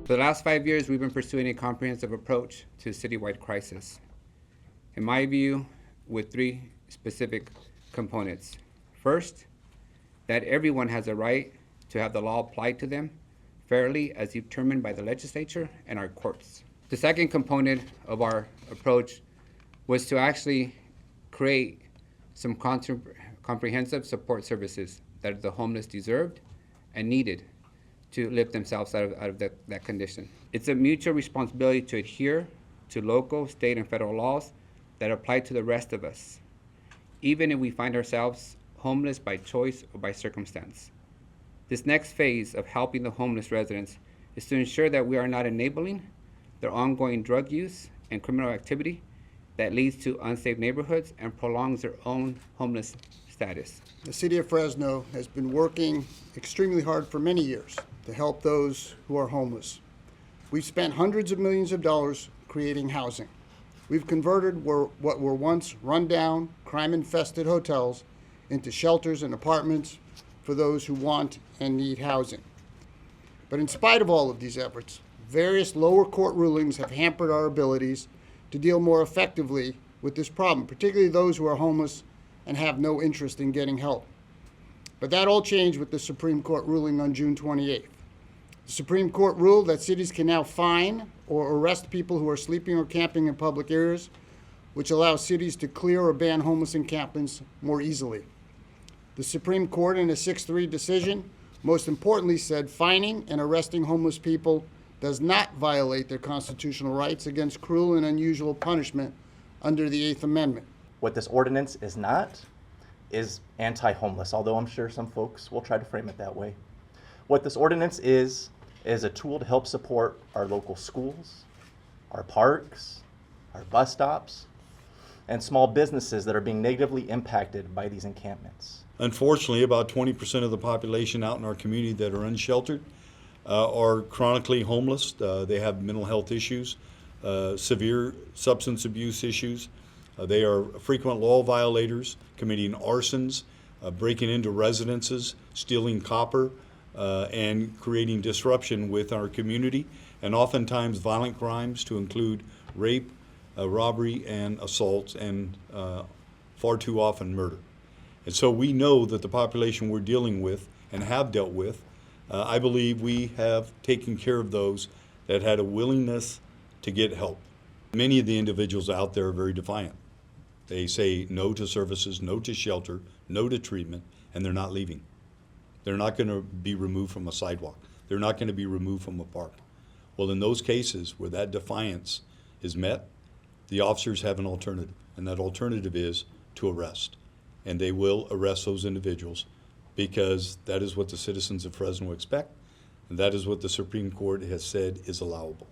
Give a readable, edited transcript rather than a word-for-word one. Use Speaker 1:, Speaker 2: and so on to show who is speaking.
Speaker 1: For the last 5 years, we've been pursuing a comprehensive approach to a citywide crisis. In my view, with three specific components. First, that everyone has a right to have the law applied to them fairly as determined by the legislature and our courts. The second component of our approach was to actually create some comprehensive support services that the homeless deserved and needed to lift themselves out of that condition. It's a mutual responsibility to adhere to local, state, and federal laws that apply to the rest of us, even if we find ourselves homeless by choice or by circumstance. This next phase of helping the homeless residents is to ensure that we are not enabling their ongoing drug use and criminal activity that leads to unsafe neighborhoods and prolongs their own homeless status.
Speaker 2: The City of Fresno has been working extremely hard for many years to help those who are homeless. We've spent hundreds of millions of dollars creating housing. We've converted what were once rundown, crime-infested hotels into shelters and apartments for those who want and need housing. But in spite of all of these efforts, various lower court rulings have hampered our abilities to deal more effectively with this problem, particularly those who are homeless and have no interest in getting help. But that all changed with the Supreme Court ruling on June 28th. The Supreme Court ruled that cities can now fine or arrest people who are sleeping or camping in public areas, which allows cities to clear or ban homeless encampments more easily. The Supreme Court, in a 6-3 decision, most importantly said fining and arresting homeless people does not violate their constitutional rights against cruel and unusual punishment under the Eighth Amendment.
Speaker 3: What this ordinance is not is anti-homeless, although I'm sure some folks will try to frame it that way. What this ordinance is a tool to help support our local schools, our parks, our bus stops, and small businesses that are being negatively impacted by these encampments.
Speaker 4: Unfortunately, about 20% of the population out in our community that are unsheltered are chronically homeless. They have mental health issues, severe substance abuse issues. They are frequent law violators, committing arsons, breaking into residences, stealing copper, and creating disruption with our community, and oftentimes violent crimes to include rape, robbery, and assaults, and far too often murder. And so we know that the population we're dealing with and have dealt with, I believe we have taken care of those that had a willingness to get help. Many of the individuals out there are very defiant. They say no to services, no to shelter, no to treatment, and they're not leaving. They're not going to be removed from a sidewalk. They're not going to be removed from a park. Well, in those cases where that defiance is met, the officers have an alternative, and that alternative is to arrest. And they will arrest those individuals because that is what the citizens of Fresno expect, and that is what the Supreme Court has said is allowable.